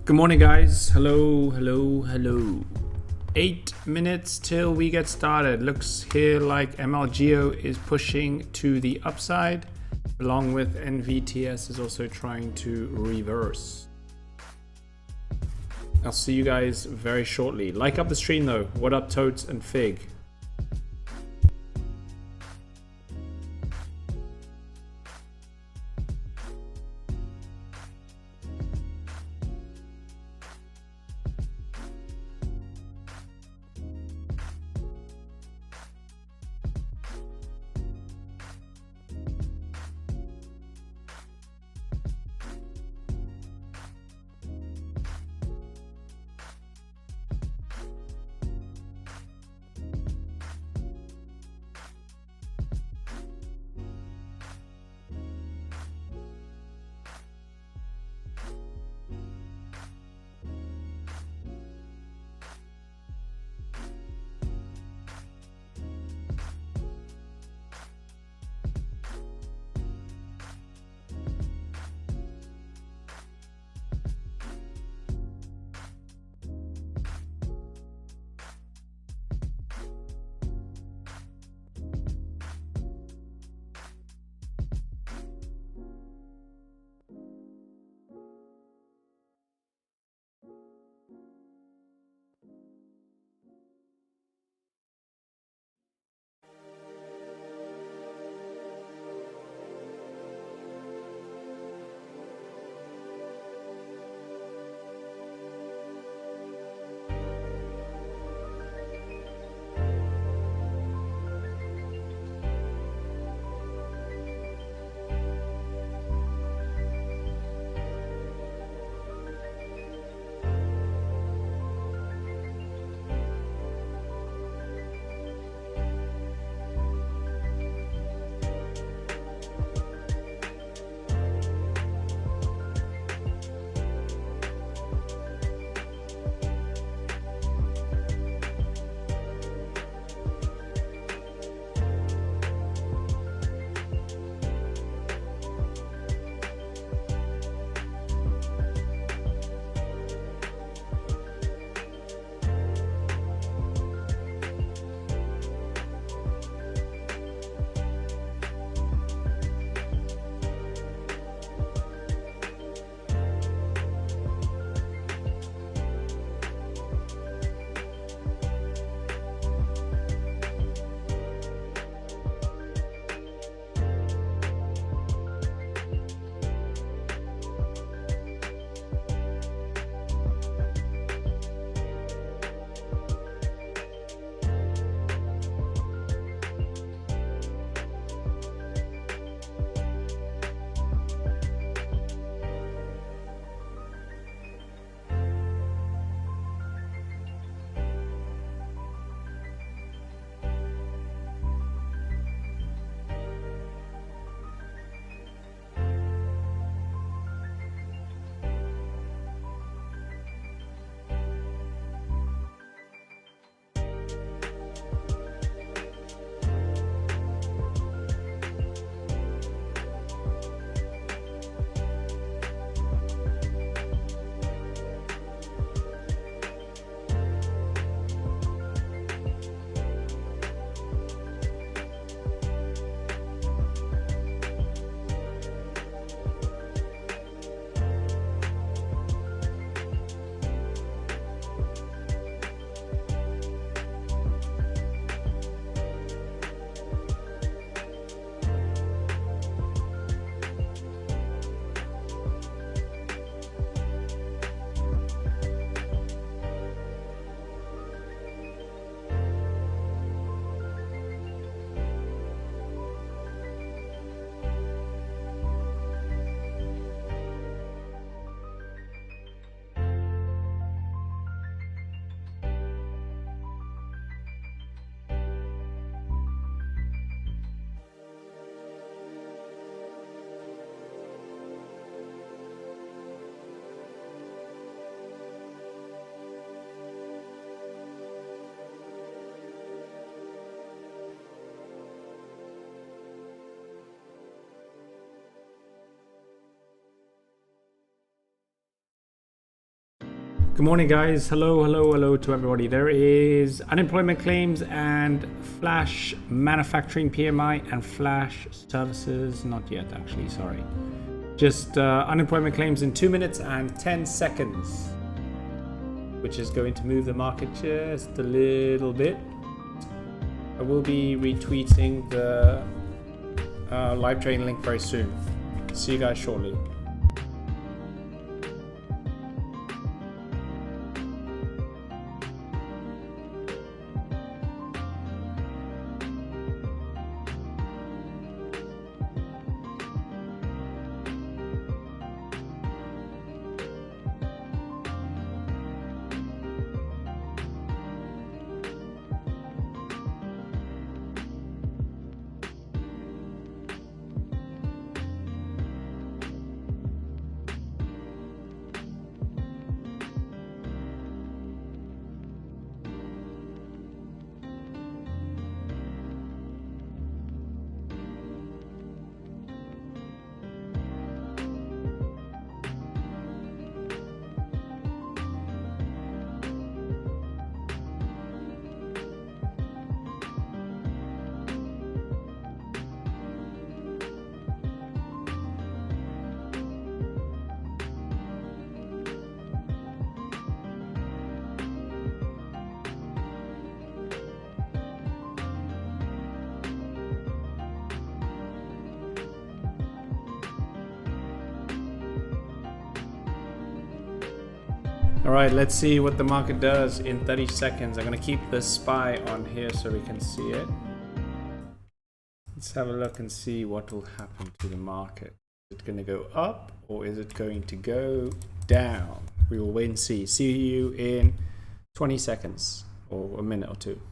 Good morning, guys. Hello. 8 minutes till we get started. Looks here like MLGO is pushing to the upside, along with NVTS is also trying to reverse. I'll see you guys very shortly. Like up the stream though. What up, Totes and Fig? Good morning, guys. Hello to everybody. There is unemployment claims and flash manufacturing PMI and flash services. Not yet, actually, sorry. Just unemployment claims in 2 minutes and 10 seconds, which is going to move the market just a little bit. I will be retweeting the live trading link very soon. See you guys shortly. All right, let's see what the market does in 30 seconds. I'm gonna keep the SPY on here so we can see it. Let's have a look and see what will happen to the market. Is it gonna go up or is it going to go down? We will wait and see. See you in 20 seconds or a minute or two.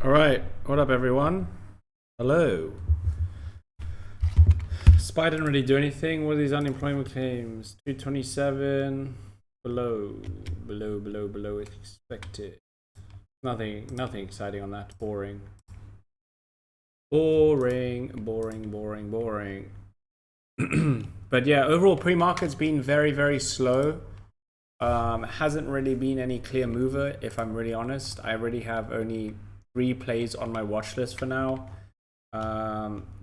All right, what up everyone? Hello. SPY didn't really do anything. What are these unemployment claims? 227, below expected. Nothing exciting on that. Boring. But yeah, overall pre-market's been very slow. Hasn't really been any clear mover, if I'm really honest. I really have only 3 plays on my watch list for now.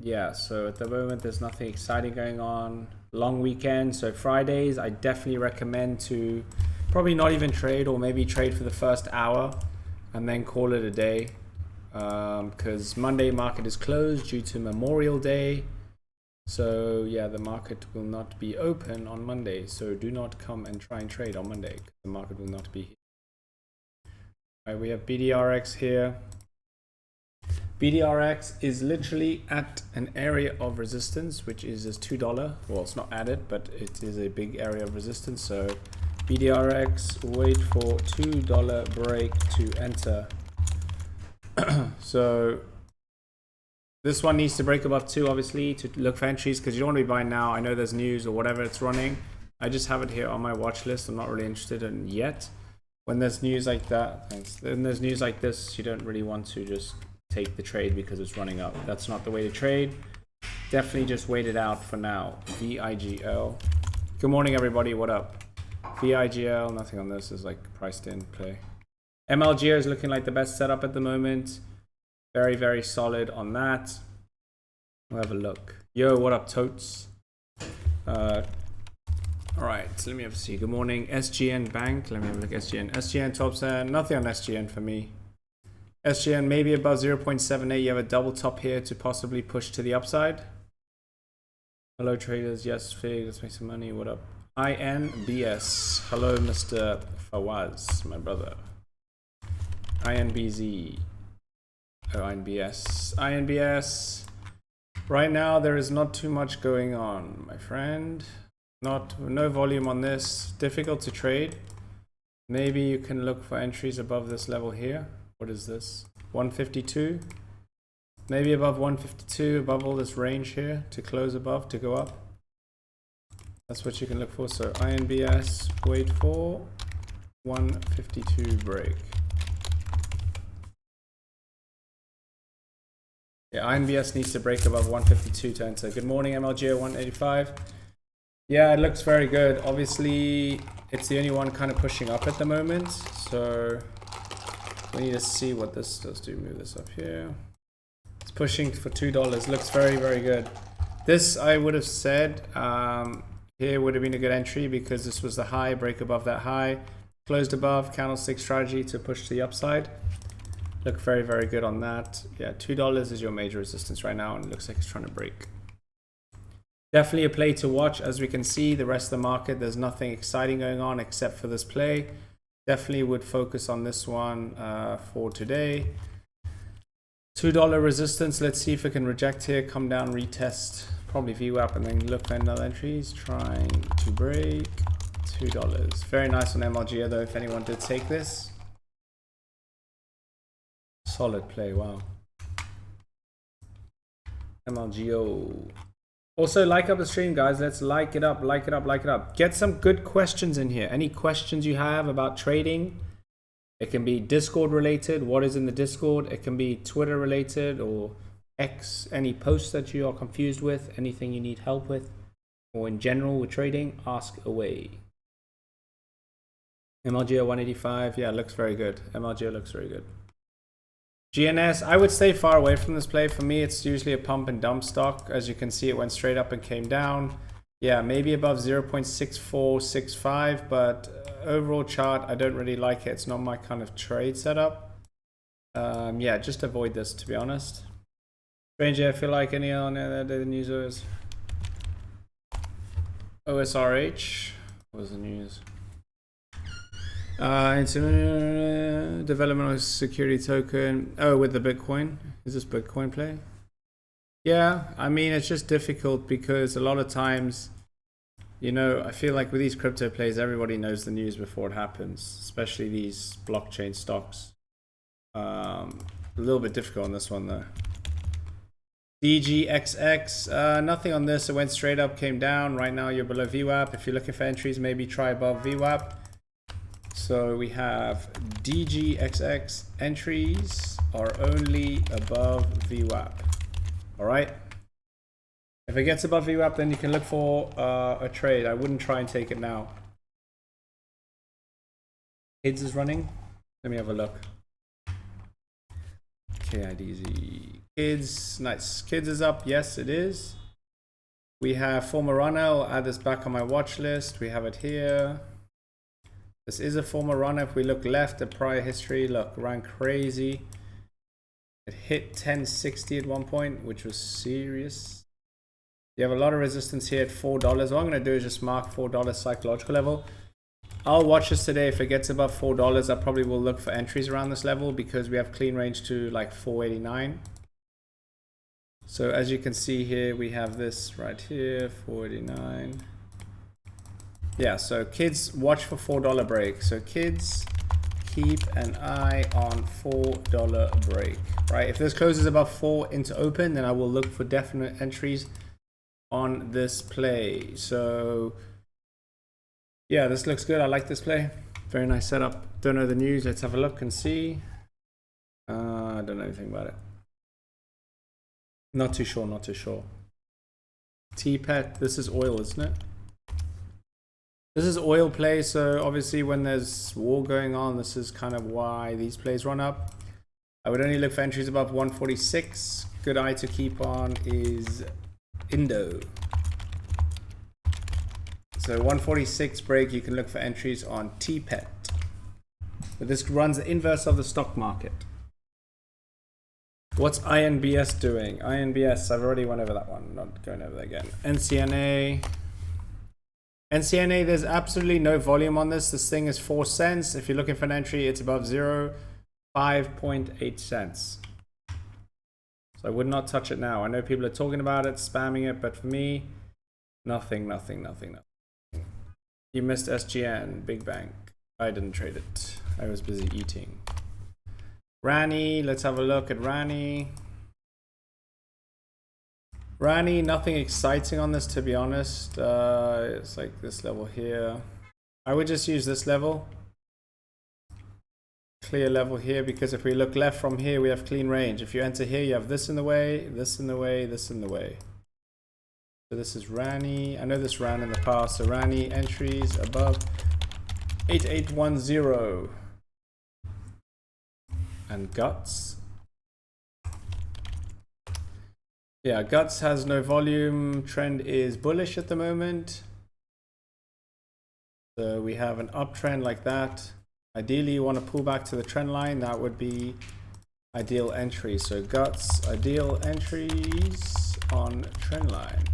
Yeah, so at the moment there's nothing exciting going on. Long weekend, so Fridays I definitely recommend to probably not even trade, or maybe trade for the first hour and then call it a day, because Monday market is closed due to Memorial Day. So yeah, the market will not be open on Monday, so do not come and try and trade on Monday because the market will not be here. All right, we have BDRX here. BDRX is literally at an area of resistance, which is this $2. Well, it's not at it, but it is a big area of resistance. So BDRX, wait for $2 break to enter. So this one needs to break above 2, obviously, to look for entries, because you don't want to be buying now. I know there's news or whatever it's running. I just have it here on my watch list. I'm not really interested in yet. When there's news like that, when there's news like this, you don't really want to just take the trade because it's running up. That's not the way to trade. Definitely just wait it out for now. VIGL. Good morning, everybody. What up? VIGL. Nothing on this is like priced in play. MLGO is looking like the best setup at the moment. Very solid on that. We'll have a look. Yo, what up, totes? All right, so let me have a see. Good morning, SGN Bank. Let me have a look. SGN 12%. Nothing on SGN for me. SGN maybe above 0.78. You have a double top here to possibly push to the upside. Hello traders. Yes, Fig. Let's make some money. What up? INBS. Hello, Mr. Fawaz, my brother. INBZ. Oh, INBS. INBS. Right now, there is not too much going on, my friend. No volume on this. Difficult to trade. Maybe you can look for entries above this level here. What is this? 152. Maybe above 152, above all this range here to close above, to go up. That's what you can look for. So INBS, wait for 152 break. Yeah, INBS needs to break above 152 to enter. Good morning, MLGO 185. Yeah, it looks very good. Obviously, it's the only one kind of pushing up at the moment. So we need to see what this does. To move this up here. It's pushing for $2. Looks very, very good. This, I would have said, here would have been a good entry because this was the high, break above that high. Closed above, candlestick strategy to push to the upside. Look very, very good on that. Yeah, $2 is your major resistance right now, and it looks like it's trying to break. Definitely a play to watch. As we can see, the rest of the market, there's nothing exciting going on except for this play. Definitely would focus on this one for today. $2 resistance. Let's see if it can reject here, come down, retest, probably VWAP, and then look for another entries. Trying to break $2. Very nice on MLGO though, if anyone did take this. Solid play, wow. MLGO. Also, like up the stream, guys. Let's like it up, like it up, like it up. Get some good questions in here. Any questions you have about trading? It can be Discord related. What is in the Discord? It can be Twitter related or X. Any posts that you are confused with, anything you need help with, or in general with trading, ask away. MLGO 185. Yeah, looks very good. MLGO looks very good. GNS, I would stay far away from this play. For me, it's usually a pump and dump stock. As you can see, it went straight up and came down. Yeah, maybe above 0.6465, but overall chart, I don't really like it. It's not my kind of trade setup. Yeah, just avoid this, to be honest. Stranger, I feel like any on the news is OSRH. What was the news? It's development of security token. Oh, with the Bitcoin. Is this Bitcoin play? Yeah, I mean, it's just difficult because a lot of times, you know, I feel like with these crypto plays, everybody knows the news before it happens, especially these blockchain stocks. A little bit difficult on this one though. DGXX, nothing on this. It went straight up, came down. Right now you're below VWAP. If you're looking for entries, maybe try above VWAP. So we have DGXX entries are only above VWAP. All right. If it gets above VWAP, then you can look for a trade. I wouldn't try and take it now. Kids is running. Let me have a look. KIDZ. Kids, nice. Kids is up. Yes, it is. We have former runner. I'll add this back on my watch list. We have it here. This is a former runner. If we look left, the prior history, look, ran crazy. It hit 1060 at one point, which was serious. You have a lot of resistance here at $4. What I'm going to do is just mark $4 psychological level. I'll watch this today. If it gets above $4, I probably will look for entries around this level because we have clean range to like 489. So as you can see here, we have this right here, 489. Yeah, so kids, watch for $4 break. So kids, keep an eye on $4 break, right? If this closes above 4 into open, then I will look for definite entries on this play. So yeah, this looks good. I like this play. Very nice setup. Don't know the news. Let's have a look and see. I don't know anything about it. Not too sure, not too sure. TPET, this is oil, isn't it? This is oil play, so obviously when there's war going on, this is kind of why these plays run up. I would only look for entries above 146. Good eye to keep on is Indo. So 146 break, you can look for entries on TPET. But this runs the inverse of the stock market. What's INBS doing? INBS, I've already went over that one. I'm not going over that again. NCNA. NCNA, there's absolutely no volume on this. This thing is 4 cents. If you're looking for an entry, it's above 0. 5.8 cents. So I would not touch it now. I know people are talking about it, spamming it, but for me, nothing, nothing, nothing, nothing. You missed SGN, Big Bank. I didn't trade it. I was busy eating. Rani, let's have a look at Rani. Rani, nothing exciting on this, to be honest. It's like this level here. I would just use this level. Clear level here, because if we look left from here, we have clean range. If you enter here, you have this in the way, this in the way, this in the way. So this is Rani. I know this ran in the past. So Rani entries above 8810. And Guts. Yeah, Guts has no volume. Trend is bullish at the moment. So we have an uptrend like that. Ideally, you want to pull back to the trend line. That would be ideal entry. So Guts, ideal entries on trend line.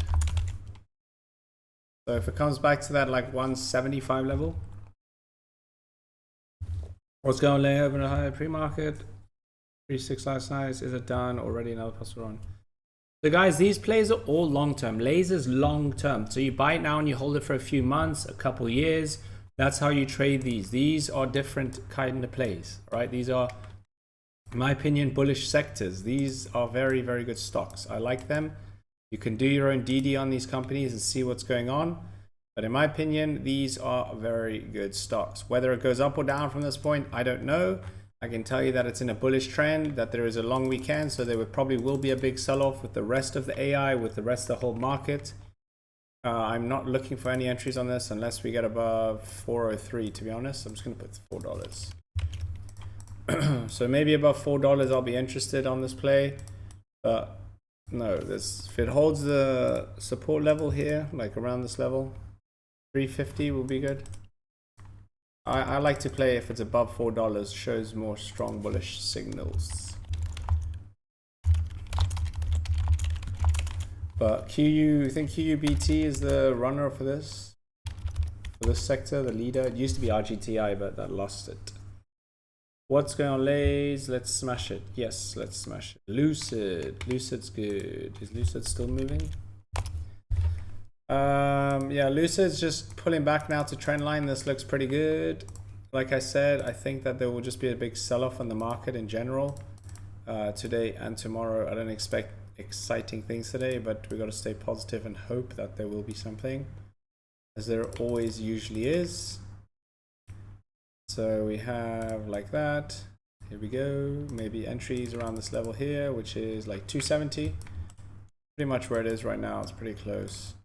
So if it comes back to that like 175 level. What's going lay over the higher pre-market? 3-6 last night. Is it done already? Another possible run. So guys, these plays are all long-term. Lasers long-term. So you buy it now and you hold it for a few months, a couple years. That's how you trade these. These are different kind of plays, right? These are, in my opinion, bullish sectors. These are very, very good stocks. I like them. You can do your own DD on these companies and see what's going on. But in my opinion, these are very good stocks. Whether it goes up or down from this point, I don't know. I can tell you that it's in a bullish trend, that there is a long weekend, so there probably will be a big sell-off with the rest of the AI, with the rest of the whole market. I'm not looking for any entries on this unless we get above 403, to be honest. I'm just going to put $4. So maybe above $4 I'll be interested on this play. But no, if it holds the support level here, like around this level, 350 will be good. I like to play if it's above $4, shows more strong bullish signals. But I think QUBT is the runner for this sector, the leader. It used to be RGTI, but that lost it. What's going on, Lays? Let's smash it. Yes, let's smash it. Lucid's good. Is Lucid still moving? Yeah, Lucid's just pulling back now to trend line. This looks pretty good. Like I said, I think that there will just be a big sell-off on the market in general today and tomorrow. I don't expect exciting things today, but we got to stay positive and hope that there will be something, as there always usually is. So we have like that. Here we go. Maybe entries around this level here, which is like 270. Pretty much where it is right now. It's pretty close.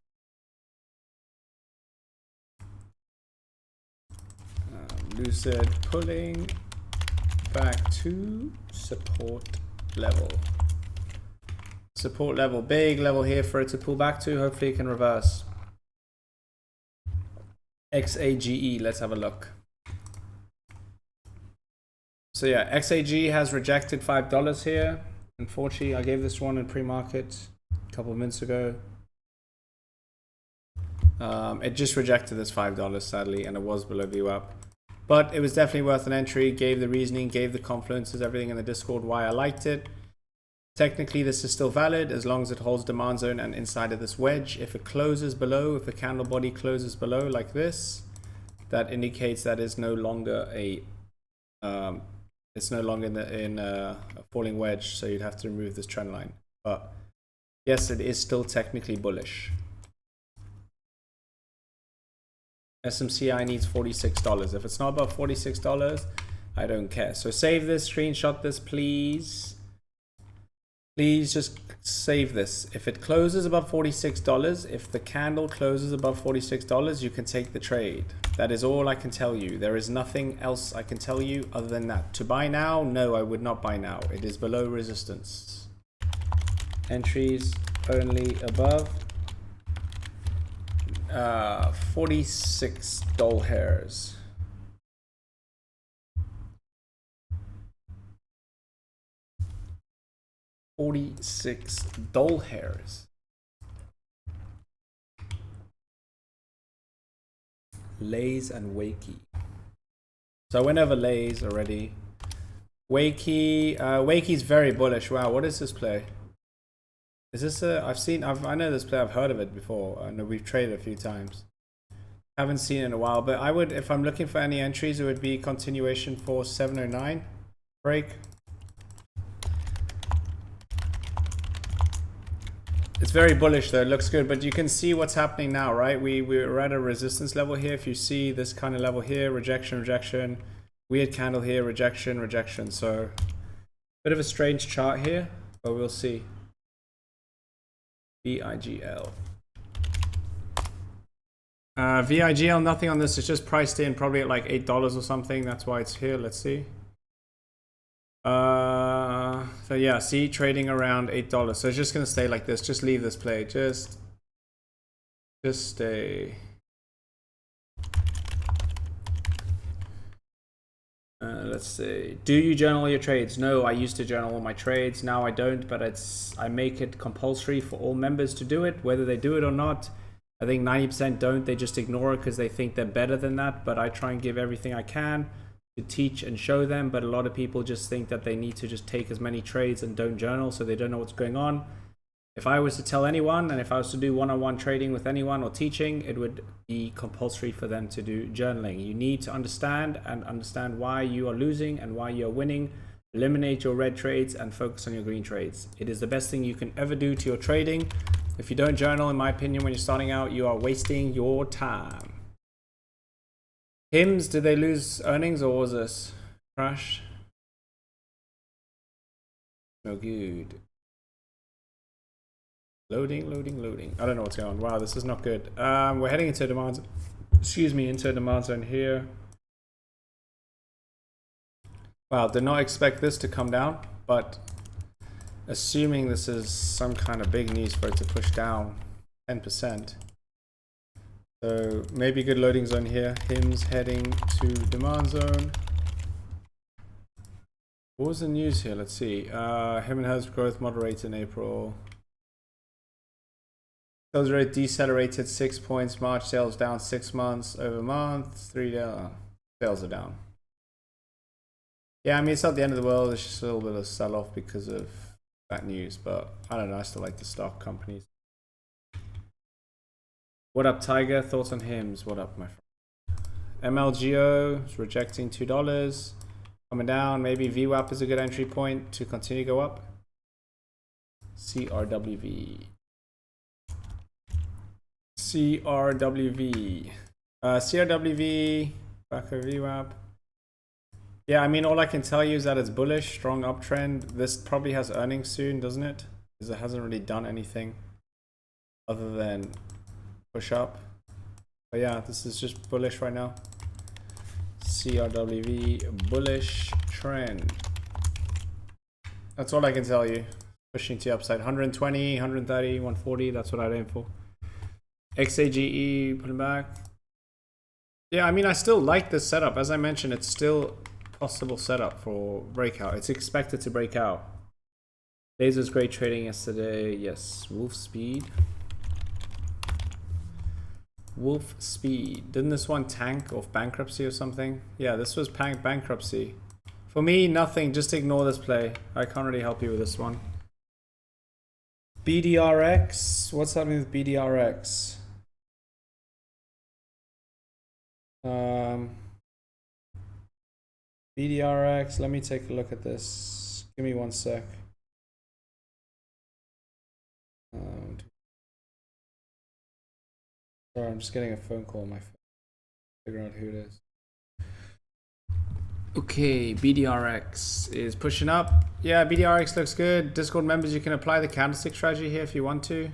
Lucid pulling back to support level. Support level, big level here for it to pull back to. Hopefully it can reverse. XAGE, let's have a look. So yeah, XAG has rejected $5 here. Unfortunately, I gave this one in pre-market a couple of minutes ago. It just rejected this $5 sadly, and it was below VWAP. But it was definitely worth an entry. Gave the reasoning, gave the confluences, everything in the Discord why I liked it. Technically, this is still valid as long as it holds demand zone and inside of this wedge. If it closes below, if the candle body closes below like this, that indicates that it's no longer a in a falling wedge. So you'd have to remove this trend line. But yes, it is still technically bullish. SMCI needs $46. If it's not above $46, I don't care. So save this, screenshot this, please. Please just save this. If it closes above $46, if the candle closes above $46, you can take the trade. That is all I can tell you. There is nothing else I can tell you other than that. To buy now? No, I would not buy now. It is below resistance. Entries only above 46 doll hairs. $46 hairs. Lays and Wakey. So I went over Lays already. Wakey's very bullish. Wow, what is this play? Is this a, I know this play, I've heard of it before. I know we've traded a few times. Haven't seen it in a while, but I would, if I'm looking for any entries, it would be continuation for 709 break. It's very bullish though, it looks good, but you can see what's happening now, right? We're at a resistance level here. If you see this kind of level here, rejection, rejection, weird candle here, rejection, rejection. So bit of a strange chart here, but we'll see. VIGL. VIGL, nothing on this. It's just priced in probably at like $8 or something. That's why it's here. Let's see. So yeah, see, trading around $8. So it's just gonna stay like this. Just leave this play. Just stay. Let's see. Do you journal your trades? No, I used to journal all my trades. Now I don't, but I make it compulsory for all members to do it, whether they do it or not. I think 90% don't. They just ignore it because they think they're better than that. But I try and give everything I can to teach and show them. But a lot of people just think that they need to just take as many trades and don't journal, so they don't know what's going on. If I was to tell anyone, and if I was to do one-on-one trading with anyone or teaching, it would be compulsory for them to do journaling. You need to understand why you are losing and why you're winning. Eliminate your red trades and focus on your green trades. It is the best thing you can ever do to your trading. If you don't journal, in my opinion, when you're starting out, you are wasting your time. HIMS, did they lose earnings or was this crash? No good. Loading, loading, loading. I don't know what's going on. Wow, this is not good. We're heading into a demand, into a demand zone here. Wow, did not expect this to come down, but assuming this is some kind of big news for it to push down 10%. So maybe good loading zone here. HIMS heading to demand zone. What was the news here? Let's see. Him and Hers growth moderated in April. Sales rate decelerated 6 points. March sales down 6 months over month. 3 down. Sales are down. Yeah, I mean, it's not the end of the world. It's just a little bit of sell-off because of that news. But I don't know. I still like the stock companies. What up, Tiger? Thoughts on HIMS? What up, my friend? MLGO is rejecting $2. Coming down. Maybe VWAP is a good entry point to continue to go up. CRWV. CRWV. CRWV. Back of VWAP. Yeah, I mean, all I can tell you is that it's bullish, strong uptrend. This probably has earnings soon, doesn't it? Because it hasn't really done anything other than push up. But yeah, this is just bullish right now. CRWV, bullish trend. That's all I can tell you. Pushing to the upside. 120, 130, 140. That's what I'd aim for. XAGE, putting back. Yeah, I mean, I still like this setup. As I mentioned, it's still possible setup for breakout. It's expected to break out. Laser's great trading yesterday. Yes. Wolf speed. Wolf speed. Didn't this one tank off bankruptcy or something? Yeah, this was bankruptcy. For me, nothing. Just ignore this play. I can't really help you with this one. BDRX. What's happening with BDRX? BDRX. Let me take a look at this. Give me 1 sec. Sorry, I'm just getting a phone call on my phone. Figure out who it is. Okay, BDRX is pushing up. Yeah, BDRX looks good. Discord members, you can apply the candlestick strategy here if you want to.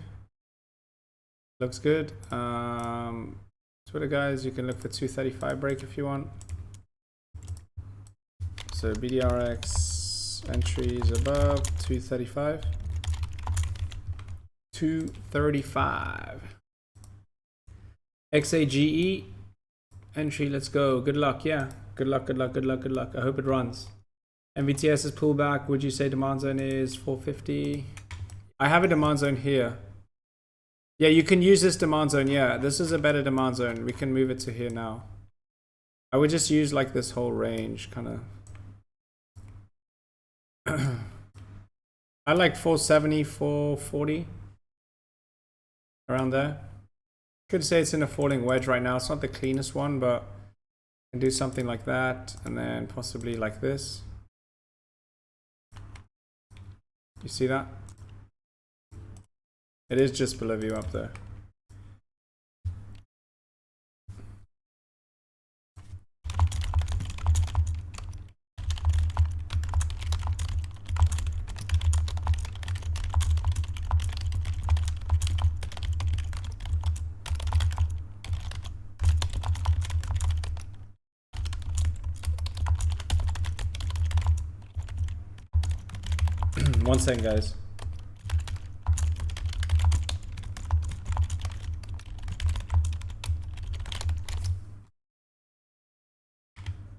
Looks good. Twitter guys, you can look for 235 break if you want. So BDRX entries above 235. 235. XAGE entry, let's go. Good luck, yeah. Good luck, good luck, good luck, good luck. I hope it runs. MVTS is pullback. Would you say demand zone is 450? I have a demand zone here. Yeah, you can use this demand zone. Yeah, this is a better demand zone. We can move it to here now. I would just use like this whole range kind of. I like 470, 440. Around there. Could say it's in a falling wedge right now. It's not the cleanest one, but I can do something like that, and then possibly like this. You see that? It is just below view up there. One second, guys.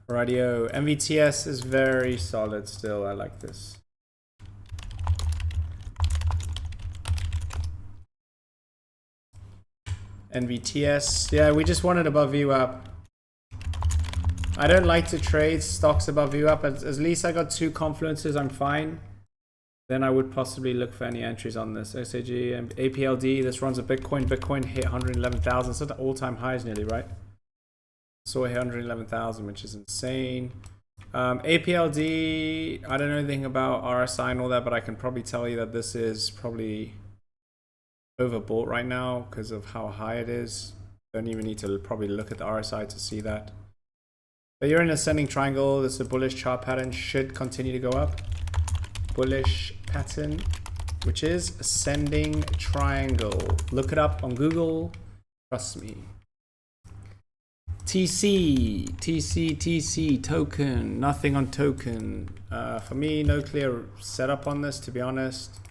Radio MVTS is very solid still. I like this. NVTS, yeah, we just want it above VWAP. I don't like to trade stocks above VWAP. At least I got 2 confluences, I'm fine. Then I would possibly look for any entries on this. SAG and APLD, this runs a Bitcoin. Bitcoin hit 111,000. It's at the all-time highs nearly, right? So I hit 111,000, which is insane. APLD, I don't know anything about RSI and all that, but I can probably tell you that this is probably overbought right now because of how high it is. Don't even need to probably look at the RSI to see that. But you're in an ascending triangle. This is a bullish chart pattern. Should continue to go up. Bullish pattern, which is ascending triangle. Look it up on Google. Trust me. TC token. Nothing on token. For me, no clear setup on this, to be honest.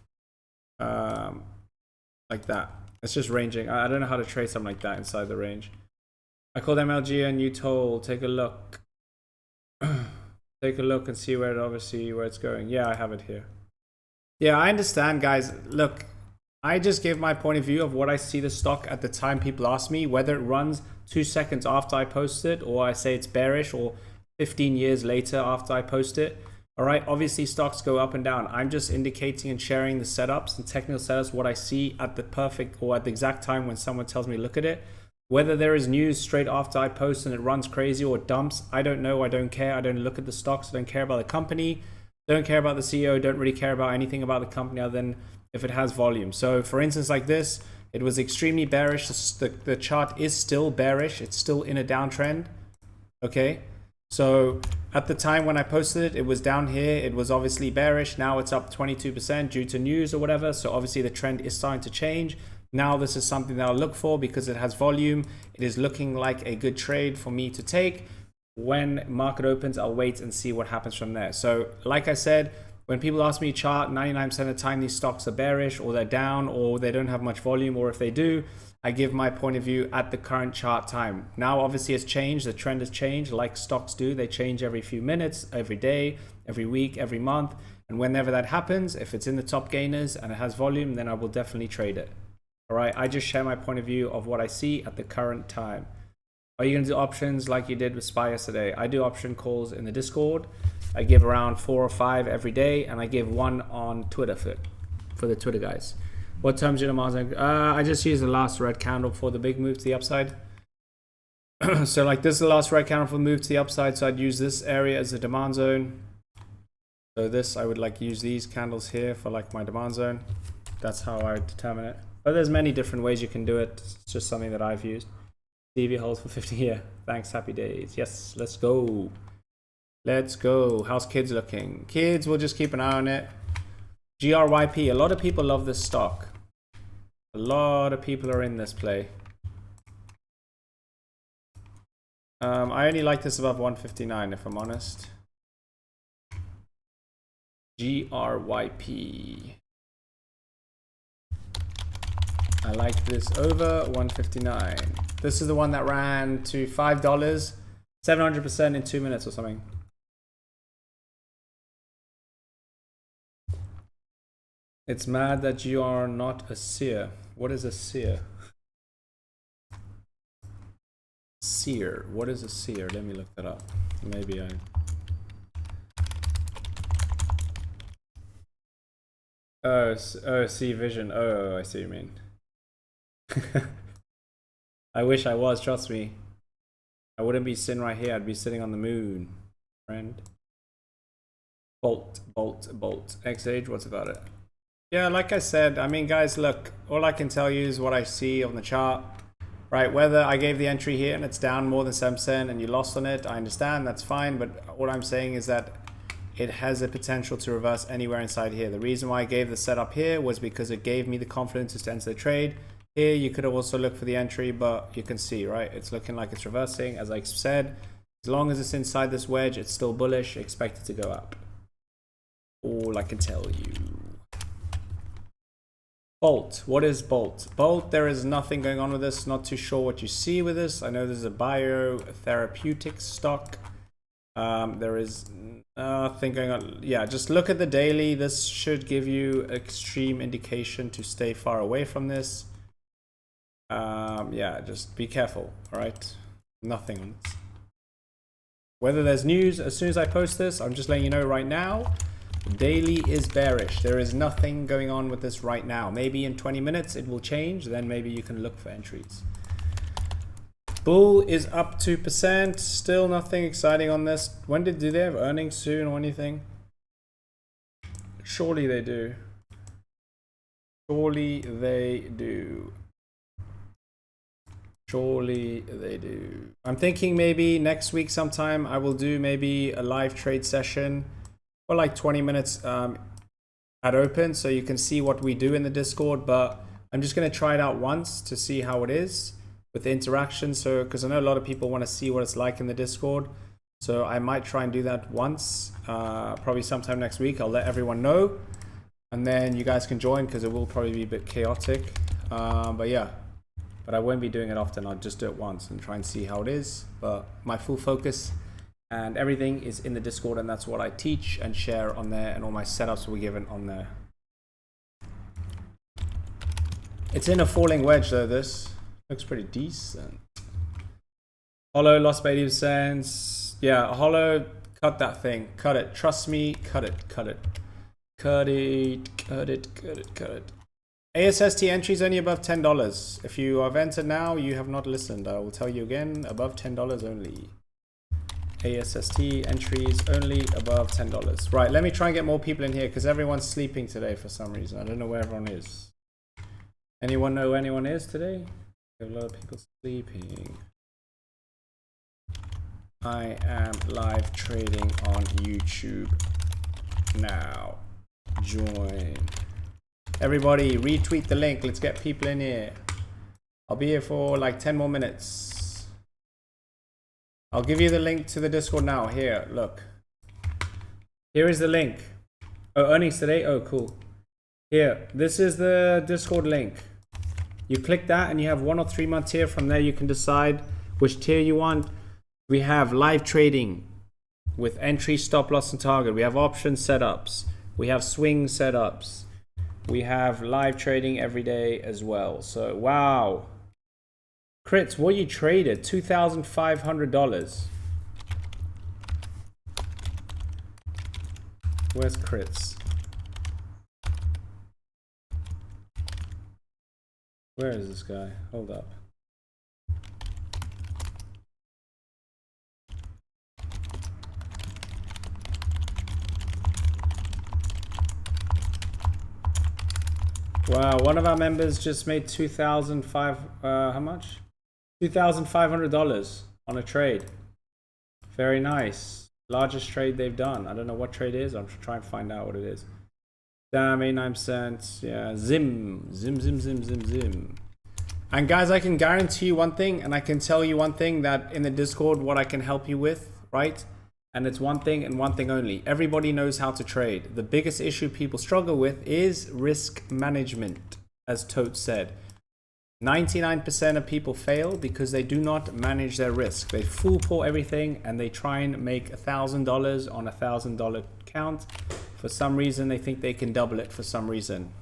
Like that. It's just ranging. I don't know how to trade something like that inside the range. I called MLG and you told, take a look. Take a look and see where it obviously where it's going. Yeah, I have it here. Yeah, I understand, guys. Look, I just gave my point of view of what I see the stock at the time people ask me, whether it runs 2 seconds after I post it, or I say it's bearish, or 15 years later after I post it. All right, obviously stocks go up and down. I'm just indicating and sharing the setups and technical setups, what I see at the perfect or at the exact time when someone tells me look at it. Whether there is news straight after I post and it runs crazy or dumps, I don't know. I don't care. I don't look at the stocks. I don't care about the company. Don't care about the CEO. Don't really care about anything about the company other than if it has volume. So for instance, like this, it was extremely bearish. The chart is still bearish. It's still in a downtrend. Okay. So at the time when I posted it, it was down here. It was obviously bearish. Now it's up 22% due to news or whatever. So obviously the trend is starting to change. Now this is something that I'll look for because it has volume. It is looking like a good trade for me to take. When market opens, I'll wait and see what happens from there. So like I said, when people ask me chart, 99% of the time these stocks are bearish or they're down or they don't have much volume, or if they do, I give my point of view at the current chart time. Now obviously it's changed, the trend has changed like stocks do. They change every few minutes, every day, every week, every month. And whenever that happens, if it's in the top gainers and it has volume, then I will definitely trade it. All right, I just share my point of view of what I see at the current time. Are you going to do options like you did with SPY yesterday? I do option calls in the Discord. I give around 4 or 5 every day, and I give 1 on Twitter for the Twitter guys. What terms do you know? I just use the last red candle for the big move to the upside. So like this is the last red candle for the move to the upside. So I'd use this area as a demand zone. So this, I would like use these candles here for like my demand zone. That's how I would determine it. But there's many different ways you can do it. It's just something that I've used. TV holds for 50 here. Thanks, happy days. Yes, let's go. Let's go. How's kids looking? Kids, we'll just keep an eye on it. GRYP, a lot of people love this stock. A lot of people are in this play. I only like this above 159 if I'm honest. GRYP. I like this over 159. This is the one that ran to $5, 700% in 2 minutes or something. It's mad that you are not a seer. What is a seer? Seer. What is a seer? Let me look that up. Maybe I... Oh, see vision. Oh, I see what you mean. I wish I was, trust me. I wouldn't be sitting right here. I'd be sitting on the moon, friend. Bolt. X-Age, what's about it? Yeah, like I said, I mean, guys, look, all I can tell you is what I see on the chart, right? Whether I gave the entry here and it's down more than 7% and you lost on it, I understand, that's fine. But what I'm saying is that it has a potential to reverse anywhere inside here. The reason why I gave the setup here was because it gave me the confidence to enter the trade. Here, you could have also looked for the entry, but you can see, right? It's looking like it's reversing. As I said, as long as it's inside this wedge, it's still bullish. Expect it to go up. All I can tell you. Bolt. What is Bolt? Bolt, there is nothing going on with this. Not too sure what you see with this. I know this is a biotherapeutic stock. There is nothing going on. Yeah, just look at the daily. This should give you extreme indication to stay far away from this. Yeah, just be careful. All right, nothing on this. Whether there's news, as soon as I post this, I'm just letting you know right now. Daily is bearish. There is nothing going on with this right now. Maybe in 20 minutes it will change. Then maybe you can look for entries. Bull is up 2%. Still nothing exciting on this. Do they have earnings soon or anything? Surely they do. Surely they do. Surely they do. I'm thinking maybe next week sometime I will do maybe a live trade session for like 20 minutes at open, so you can see what we do in the Discord. But I'm just going to try it out once to see how it is with the interaction. So because I know a lot of people want to see what it's like in the Discord, so I might try and do that once, probably sometime next week. I'll let everyone know, and then you guys can join because it will probably be a bit chaotic. But yeah, but I won't be doing it often. I'll just do it once and try and see how it is. But my full focus and everything is in the Discord, and that's what I teach and share on there, and all my setups will be given on there. It's in a falling wedge though. This looks pretty decent. Hollow lost by 80%. Yeah, Hollow, cut that thing. Cut it. Trust me, cut it. Cut it. Cut it. Cut it. Cut it. Cut it. ASST entries only above $10. If you have entered now, you have not listened. I will tell you again, above $10 only. ASST entries only above $10. Right, let me try and get more people in here because everyone's sleeping today for some reason. I don't know where everyone is. Anyone know where anyone is today? We have a lot of people sleeping. I am live trading on YouTube now. Join. Everybody retweet the link. Let's get people in here. I'll be here for like 10 more minutes. I'll give you the link to the Discord now. Here, look. Here is the link. Oh, earnings today? Oh, cool. Here, this is the Discord link. You click that and you have 1 or 3 month tier. From there you can decide which tier you want. We have live trading with entry, stop loss and target. We have option setups. We have swing setups. We have live trading every day as well. So, wow. Crits, what you traded? $2,500. Where's crits? Where is this guy? Hold up. Wow, one of our members just made how much? $2,500 on a trade. Very nice. Largest trade they've done. I don't know what trade it is. I'm trying to find out what it is. Damn, 89%. Yeah, zim. And guys, I can guarantee you one thing, and I can tell you one thing, that in the Discord, what I can help you with, right? And it's one thing and one thing only. Everybody knows how to trade. The biggest issue people struggle with is risk management, as Tote said. 99% of people fail because they do not manage their risk. They full pull everything and they try and make $1,000 on $1,000 count. For some reason, they think they can double it for some reason.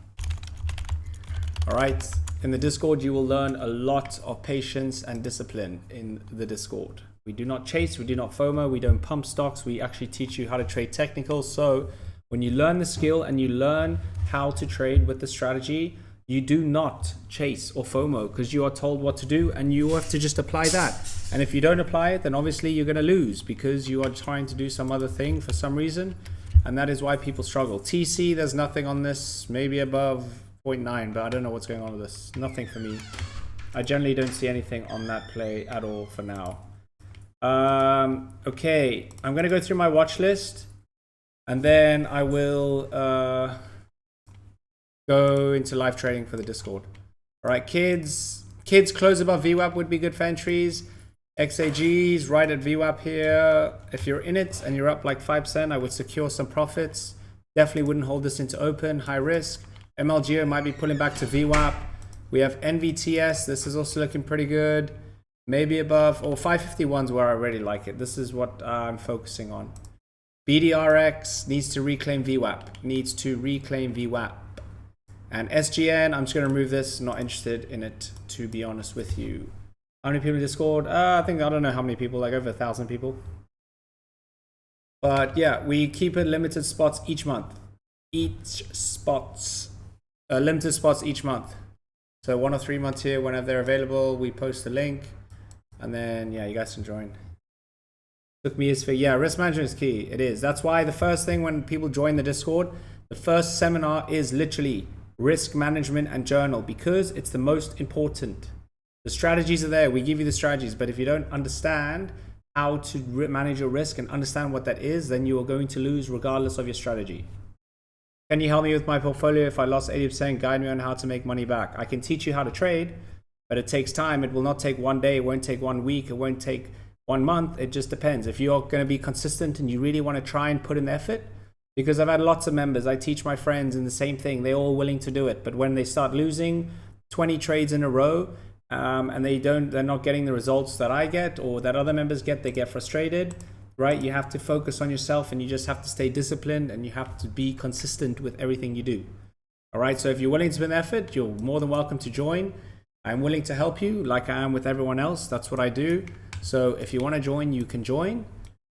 All right. In the Discord, you will learn a lot of patience and discipline in the Discord. We do not chase, we do not FOMO, we don't pump stocks. We actually teach you how to trade technicals. So When you learn the skill and you learn how to trade with the strategy, you do not chase or FOMO, because you are told what to do and you have to just apply that. And if you don't apply it, then obviously you're going to lose because you are trying to do some other thing for some reason. And that is why people struggle. TC, there's nothing on this, maybe above 0.9, but I don't know what's going on with this. Nothing for me. I generally don't see anything on that play at all for now. Okay, I'm going to go through my watch list and then I will go into live trading for the Discord. All right, kids close above VWAP would be good for entries. XAGs right at VWAP here. If you're in it and you're up like 5%, I would secure some profits. Definitely wouldn't hold this into open, high risk. MLGO might be pulling back to VWAP. We have NVTS. This is also looking pretty good. Maybe above, or 551's where I really like it. This is what I'm focusing on. BDRX needs to reclaim VWAP. And SGN, I'm just going to remove this. Not interested in it, to be honest with you. How many people in Discord? I don't know how many people, like over 1,000 people. But yeah, we keep it limited spots each month. Limited spots each month. So 1 or 3 months here, whenever they're available, we post a link. And then, yeah, you guys can join. Took me is for, yeah, risk management is key. It is. That's why the first thing when people join the Discord, the first seminar is literally risk management and journal, because it's the most important. The strategies are there. We give you the strategies. But if you don't understand how to manage your risk and understand what that is, then you are going to lose regardless of your strategy. Can you help me with my portfolio? If I lost 80%, guide me on how to make money back. I can teach you how to trade, but it takes time. It will not take 1 day. It won't take 1 week. It won't take 1 month. It just depends. If you're going to be consistent and you really want to try and put in the effort, because I've had lots of members, I teach my friends in the same thing. They're all willing to do it. But when they start losing 20 trades in a row, and they're not getting the results that I get or that other members get, they get frustrated. Right? You have to focus on yourself and you just have to stay disciplined and you have to be consistent with everything you do. All right. So if you're willing to put in effort, you're more than welcome to join. I'm willing to help you like I am with everyone else. That's what I do. So if you want to join, you can join.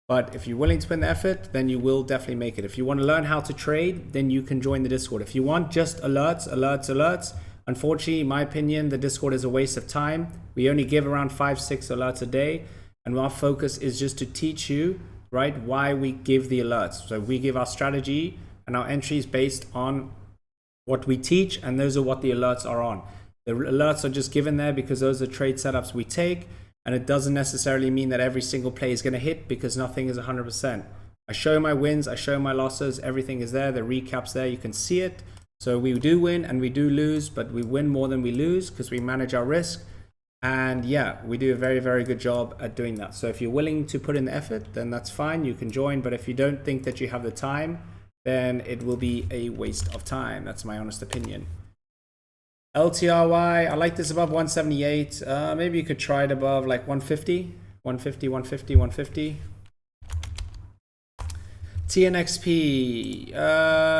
But if you're willing to put in the effort, then you will definitely make it. If you want to learn how to trade, then you can join the Discord. If you want just alerts, unfortunately, in my opinion, the Discord is a waste of time. We only give around 5-6 alerts a day. And our focus is just to teach you, right, why we give the alerts. So we give our strategy and our entries based on what we teach, and those are what the alerts are on. The alerts are just given there because those are trade setups we take, and it doesn't necessarily mean that every single play is going to hit, because nothing is 100%. I show my wins, I show my losses, everything is there, the recap's there, you can see it. So we do win and we do lose, but we win more than we lose because we manage our risk. And yeah, we do a very, very good job at doing that. So if you're willing to put in the effort, then that's fine. You can join. But if you don't think that you have the time, then it will be a waste of time. That's my honest opinion. LTRY, I like this above 178. Maybe you could try it above like 150. 150. TNXP,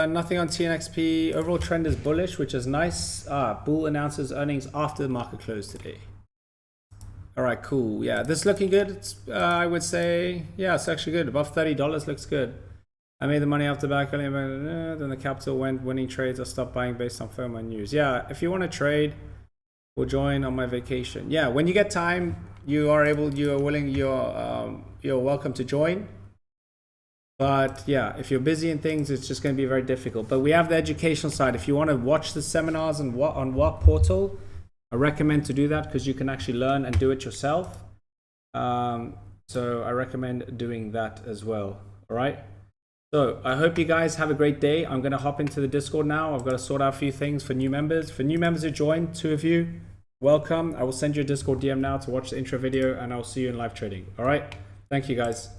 nothing on TNXP. Overall trend is bullish, which is nice. Bull announces earnings after the market closed today. All right, cool. Yeah, this is looking good. It's, I would say, yeah, it's actually good. Above $30 looks good. I made the money after back, then the capital went winning trades. I stopped buying based on FOMO news. Yeah, if you want to trade, we'll join on my vacation. Yeah, when you get time, you are willing, you're welcome to join. But yeah, if you're busy and things, it's just going to be very difficult. But we have the educational side. If you want to watch the seminars on what portal, I recommend to do that because you can actually learn and do it yourself. So I recommend doing that as well. All right. So I hope you guys have a great day. I'm going to hop into the Discord now. I've got to sort out a few things for new members. For new members who joined, 2 of you, welcome. I will send you a Discord DM now to watch the intro video, and I'll see you in live trading. All right. Thank you guys.